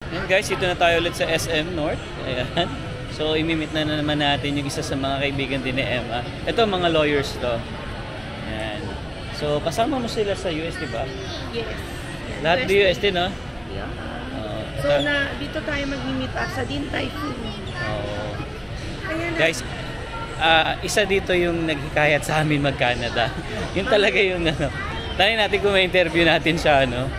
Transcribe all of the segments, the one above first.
Yan guys, ito na tayo ulit sa SM North. Ayan. So, imimit na naman natin yung isa sa mga kaibigan din ni Emma. Ito, mga lawyers to. Ayan. So, kasama mo sila sa US, di ba? Yes. Lahat di US din, no? Yeah. So, dito tayo mag-meet up sa Din Tai Fung. Guys, isa dito yung naghikayat sa amin mag-Canada. Yun talaga yung ano. Tanay natin kung may interview natin siya, ano.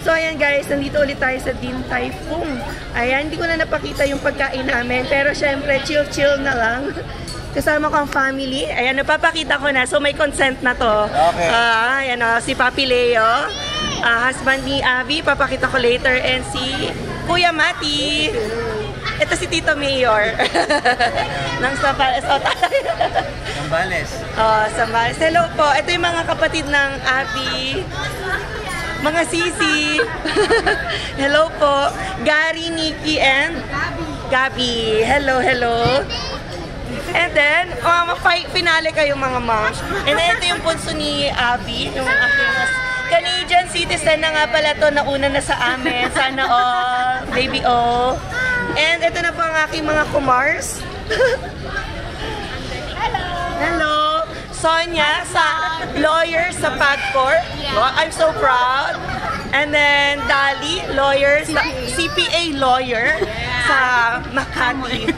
So ayan guys, nandito ulit tayo sa Din Tai Fung. Ayan, hindi ko na napakita yung pagkain namin. Pero syempre, chill-chill na lang. Kasama ko ang family. Ayan, napapakita ko na. So may consent na to. Okay. Ayan o, si Papi Leo. Husband ni Abby, papakita ko later. And si Kuya Mati. Ito si Tito Mayor. Nang Sambales. Sambales. Sambales. Hello po. Ito yung mga kapatid ng Abby. Mga sisi. Hello po. Gary, Nikki, and Gabi. Hello, hello. And then, finale kayo mga moms. And then, ito yung punso ni Abby. Yung aking Canadian citizen na nga pala to, nauna na sa amin. Sana all. Baby all. And ito na po ang aking mga kumars. Hello. Hello. Sonia, sa lawyer sa PAGCOR. I'm so proud. And then Dali, lawyer, sa CPA lawyer sa Makati.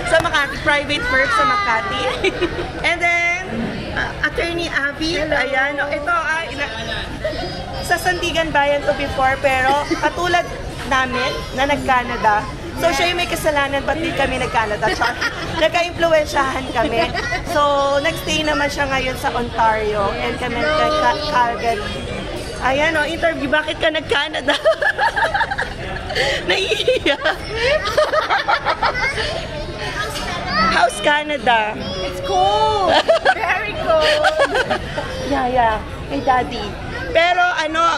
Sa Makati, private firm sa Makati. And then, Attorney Abby. Ayan, ito sa Sandigan Bayan to before, pero katulad namin na nag-Canada. So, siya yung may kasalanan, ba't di kami nag-Canada? Nagka-impluensyahan kami. So, nag-stay naman siya ngayon sa Ontario. And kami nag-Calgary. Ayan o, interview, bakit ka nag-Canada? Naiiyak. How's Canada? It's cold. Very cold. Yeah. Hey, Daddy. Pero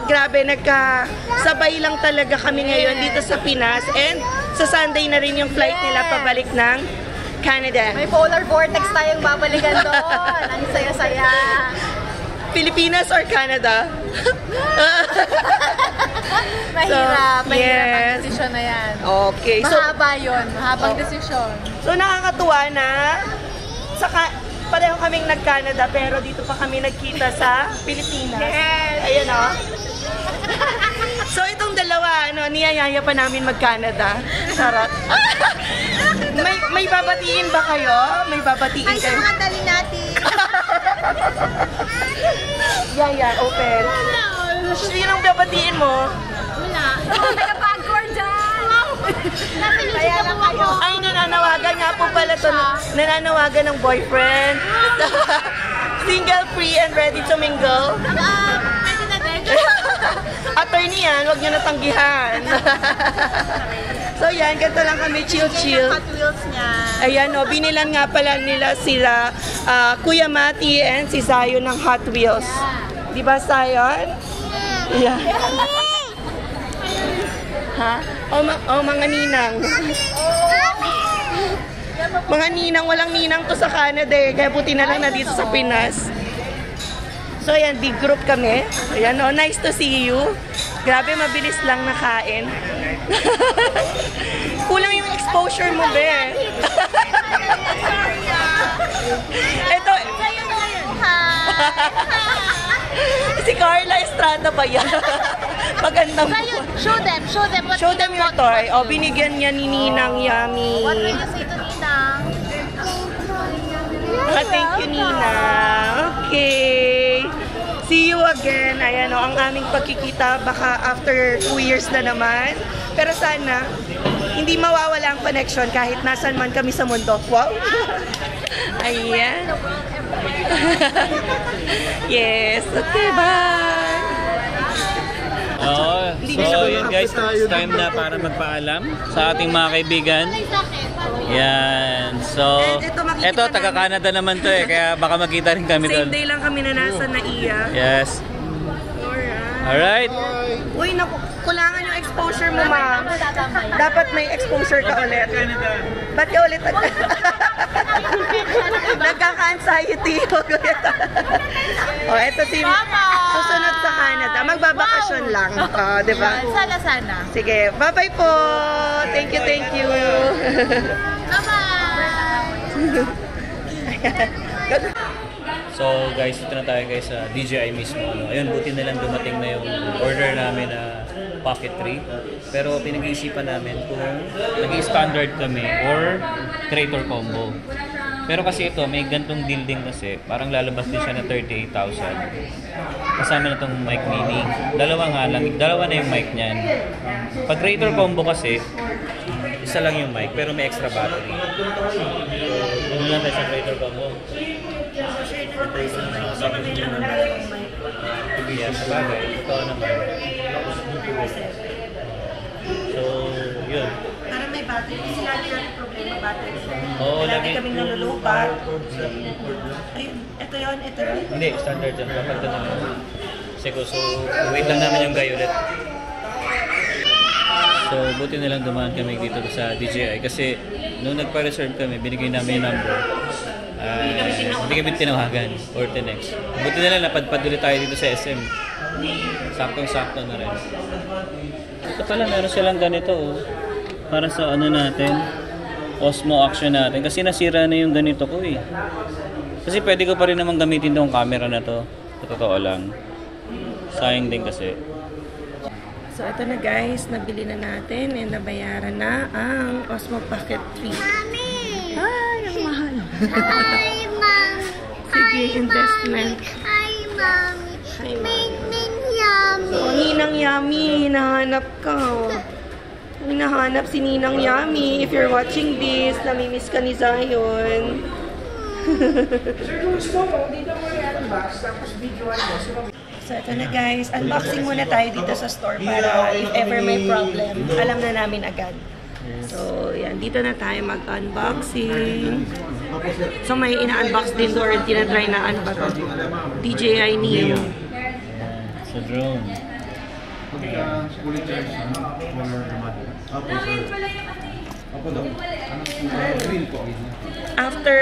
grabe, nagkasabay lang talaga kami ngayon dito sa Pinas. And sa Sunday na rin yung flight nila pabalik ng Canada. May polar vortex tayong babalikan doon. Ang saya-saya. Pilipinas or Canada? Mahirap. Mahirap yes. ang desisyon na yan. Okay. Mahaba yun. Mahabang desisyon. So nakakatuwa na pareho kaming nag-Canada pero dito pa kami nagkita sa Pilipinas. Yes. Ayan o. So itong dalawa, niyayaya pa namin mag-Canada. Charot. may babatiin ba kayo? May babatiin kayo? Ay, sa mga dali natin. Yaya, open. Sino ang babatiin mo? Wala. Taga-PAGCOR dyan. Kaya lang kayo. Ay, nananawagan nga po pala to. Nananawagan ng boyfriend. Single, free, and ready to mingle. Pwede na din. Attorney yan, huwag nyo natanggihan. So yan, ganito lang kami, chill-chill. Hot Wheels niya. Ayan o, binilan nga pala nila sila Kuya Mati and si Zion ng Hot Wheels. Di ba, Zion? Yeah. Ha? O mga ninang. Mga ninang, walang ninang to sa Canada eh. Kaya puti na lang na dito sa Pinas. So ayan, big group kami. Ayan o, nice to see you. Grabe, mabilis lang nakain. Kulang yung exposure mo, be. Ito. Si Carla Estrada ba yan? Magandang buwan. Show them. Show them your toy. O, binigyan niya ni Ninang Yummy. What will you say to Ninang? Thank you, Ninang. Okay. See you again. Ayan o, ang aming pagkikita baka after 2 years na naman. Pero sana, hindi mawawala ang connection kahit nasan man kami sa mundo. Wow! Ayan. Yes. Okay, bye! So yun guys, it's time na para magpaalam sa ating mga kaibigan. Yan. So, eto taga-Canada naman to eh, kaya baka makita rin kami doon. Same day lang kami na nasa NAIA. Yes. Alright. Uy, kulangan yung exposure mo, ma'am. Dapat may exposure ka ulit. Ba't ka ulit? Nagkaka-anxiety. Ito si susunod sa Canada. Magbabakasyon lang. Di ba? Sana. Sige, bye-bye po. Thank you, thank you. So guys, ito na tayo guys sa DJI mismo. Ayun, buti na lang dumating na yung order namin na Pocket 3. Pero pinag-iisipan namin kung naging standard kami or creator combo. Pero kasi ito, may gantong deal din kasi. Parang lalabas din siya na 38,000. Kasama na itong mic mini. Dalawa na yung mic niyan. Pag creator combo kasi, isa lang yung mic pero may extra battery. Doon lang tayo sa creator combo. Yeah, sabagay. Totoo naman. So, yun. Para may battery. Kasi lagi natin problema battery. Oo, lagi lagi. kaming nalulubat. Ayun, ito yun. Hindi, standard yan. Kapag na lang. So, wait lang namin yung guy ulit. So, buti na lang dumaan kami dito sa DJI. Kasi, nung nagpa-reserve kami, binigay namin yung number. Hindi kami tinawagan or tinext. Buti na lang napadpad ulit tayo dito sa SM. Saktong-sakto na rin. Ito pala, meron silang ganito oh. Para sa ano natin, Osmo Action natin. Kasi nasira na yung ganito ko eh. Kasi pwede ko pa rin naman gamitin tong camera na to. Sa totoo lang. Sayang din kasi. So, ito na guys. Nabili na natin and nabayaran na ang Osmo Pocket 3. Mami! Ay, ang mahal. Hi, Mami! Sige, investment. Hi, Mami! Hi, Mami. Ming yummy! Oh, Ninang Yummy, hinahanap ka. Hinahanap si Ninang Yummy. If you're watching this, namimiss ka ni Zion. So, ito na guys. Unboxing muna tayo dito sa store para if ever may problem, alam na namin agad. So, yan. Dito na tayo mag-unboxing. So, may ina-unbox din or tinatry na ano ba to? DJI Neo. Sa drone. After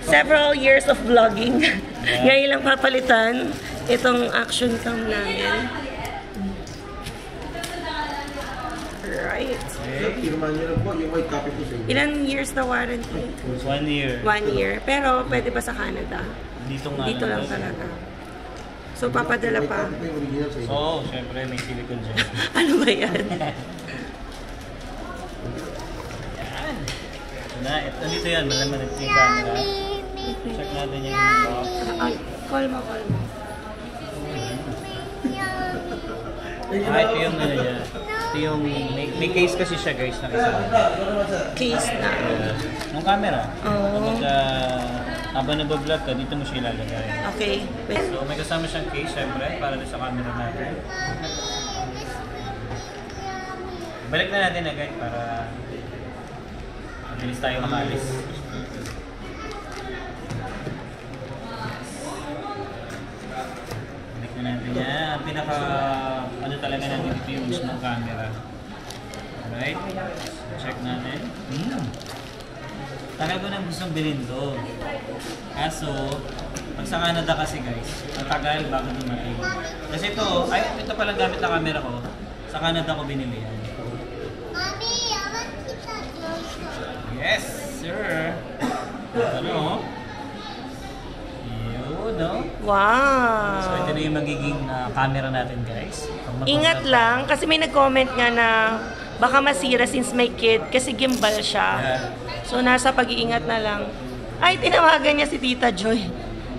several years of vlogging, ngayon lang papalitan itong action cam namin. Right. Ilan years na warranty? 1 year. 1 year. Pero pwede pa sa Canada. Dito nga Dito lang talaga. So papadala pa. So, syempre may silicone gel. Ano ba yan? Yan. Ito dito yan. Malaman ito yung camera. Check natin yung box. Ay, call mo. Ito yung ano niya. Ito yung, may case kasi siya guys na kasama. Case na. Yung camera. Oh. Kapag habang nag-vlog ka, dito mo siya ilalagay. Okay. Wait. So may kasama siyang case syempre para sa camera natin. Balik na natin agad para mabilis tayo makalis. Balik na natin yan. Pinaka ano talaga natin dito yung mismong camera. Alright. Check natin. Tagal ko nang gustong bilhin to. Kaso, pag sa Canada kasi guys, matagal bago dumating. Kasi ito palang gamit na camera ko. Sa Canada ko binili yan. Mommy, I want to touch your Yes, sir. Ano? Yun, no? Wow. So, ito na yung magiging camera natin, guys. Ingat lang, kasi may nag-comment nga na baka masira since may kid, kasi gimbal siya. Yeah. So, nasa pag-iingat na lang. Ay, tinawagan niya si Tita Joy.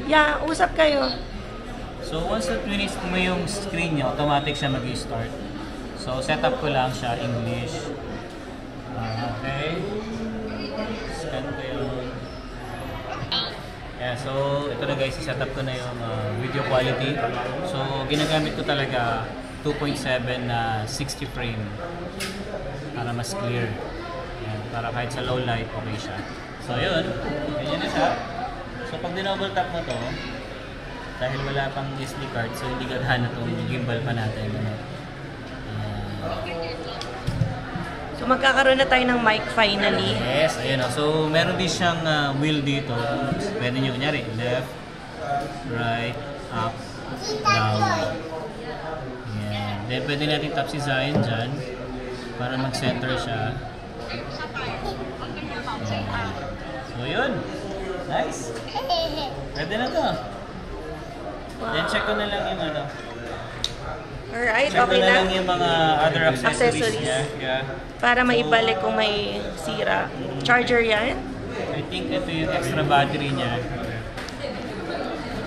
Yeah, usap kayo. So, once na twist mo yung screen niya, automatic siya mag-start. So, setup ko lang siya, English. Okay. Scan ko yun. Yeah, so, ito na guys, setup ko na yung video quality. So, ginagamit ko talaga 2.7 na 60 frame para mas clear. Yan, para kahit sa low light, okay siya. So, yun. Ganyan na siya. So, pag dinouble tap mo to, dahil wala pang SD card, so hindi gagana itong gimbal pa natin. Ano? So magkakaroon na tayo ng mic finally. Yes, ayun. So meron din siyang wheel dito. Pwede nyo kunyari, left, right, up, down. Yan. Then pwede natin tap si Zion dyan para mag-center siya. Yan. So yun. Nice. Pwede na to. Then check ko na lang yung ano. Alright, Check ko okay na na. lang yung mga other accessories niya. Yeah. Para maibalik kung may sira. Charger yan. I think ito yung extra battery niya.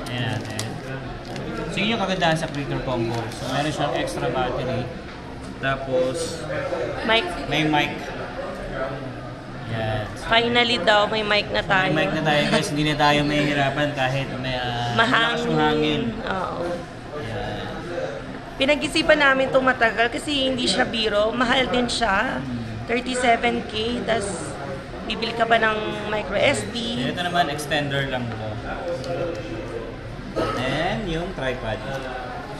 Ayan, ayan. So yun yung kagandahan sa Quicker Combo. So meron siyang extra battery. Tapos Mic. may mic. Yan. So, Finally daw, may mic na tayo. may mic na tayo guys. Hindi na tayo mahihirapan kahit may malakas yung hangin. Oo. Yan. Pinag-isipan namin itong matagal kasi hindi siya biro. Mahal din siya. 37K. Tapos bibili ka pa ng micro SD. Ito naman extender lang to. And yung tripod.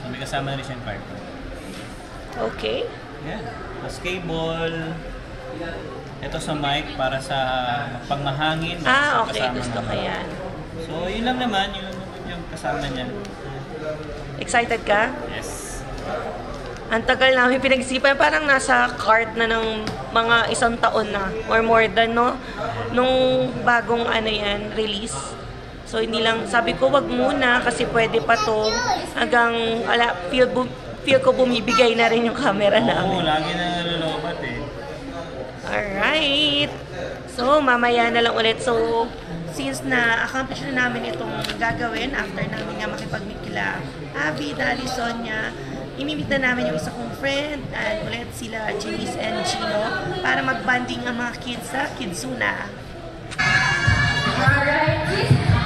So may kasama na rin siyang card. Okay. Yan. Tapos cable. Ito sa mic para sa pangmahangin. Ah, okay. Kasama Gusto ko naman. yan. So yun lang naman yung kasama niya. Excited ka? Yes. Ang tagal namin pinag-isipan, parang nasa cart na ng mga 1 taon na or more than, no? Nung bagong ano yan, release. So hindi lang, sabi ko wag muna kasi pwede pa to hanggang feel ko bumibigay na rin yung camera Oo, namin. lagi na nalolobat eh. Alright. So mamaya na lang ulit. So since na-accomplish na namin itong gagawin after namin nga makipag-meet kila Abby, Dali, Sonia, imimit na namin yung isa kong friend and ulit sila Janice and Gino para mag-banding ang mga kids sa Kidsuna. Alright,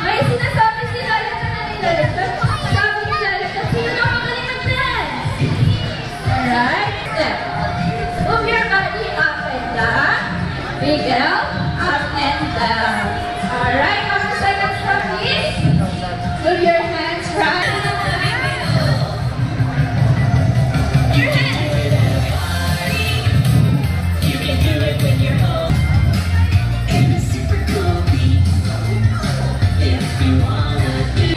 may sinasabi si Lala na nilalagdag. Sabi ni Lala na sino na magaling mag-dance? Alright, step. Move your body up and down. Big L, up and down. Alright, after second step, please. Move your hands right. Your hands. You can do it when you're home. In a super cool beat. If you wanna do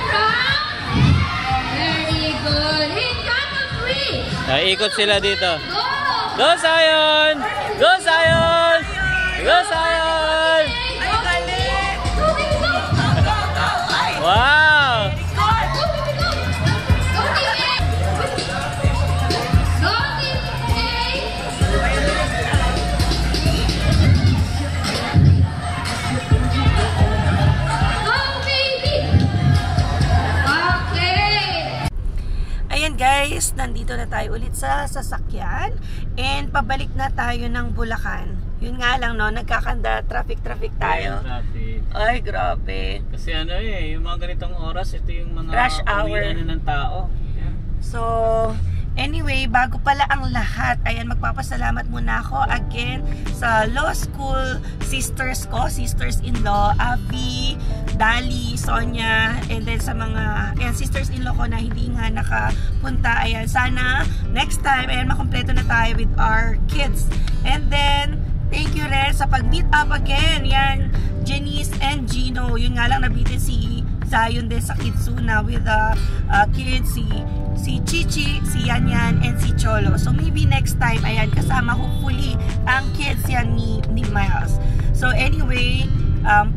very good. In count of 3. Ikot sila dito. Go! Go Zion! Go Zion! Go Zion! Go, galing! Go, go, go! Wow! Go, go, go! Go, Team A! Go, Team A! Go, baby! Okay! Ayan guys, nandito na tayo ulit sa sasakyan and pabalik na tayo ng Bulacan. Yun nga lang no, nagkakanda, traffic tayo. Traffic. Ay, grabe. Kasi ano eh, yung mga ganitong oras, ito yung mga Rush hour. uwian na ng tao. Yeah. So, anyway, bago pala ang lahat, ayan, magpapasalamat muna ako again sa law school sisters ko, sisters-in-law, Abby, Dali, Sonia, and then sa mga sisters-in-law ko na hindi nga nakapunta. Ayan, sana next time, ayan, makompleto na tayo with our kids. And then, thank you rin sa pag-meet up again. Yan, Janice and Gino. Yun nga lang, nabitin si Zion din sa Kidsuna with the kids, si Chichi, si Yanyan, and si Cholo. So maybe next time, ayan, kasama hopefully ang kids yan ni Miles. So anyway,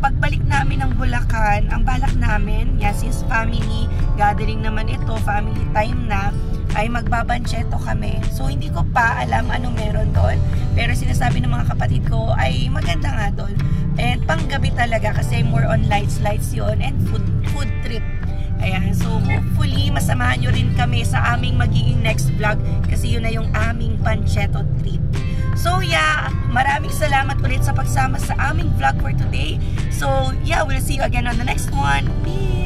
pagbalik namin ng Bulacan, ang balak namin, yan, since family gathering naman ito, family time na, ay magbabancheto kami. So hindi ko pa alam anong meron doon, pero sinasabi ng mga kapatid ko ay maganda nga doon. And panggabi talaga kasi more on lights yon and food trip. Ayan, so hopefully masamahan nyo rin kami sa aming magiging next vlog kasi yun na yung aming Pancheto trip. So yeah, maraming salamat ulit sa pagsama sa aming vlog for today. So yeah, we'll see you again on the next one. Peace!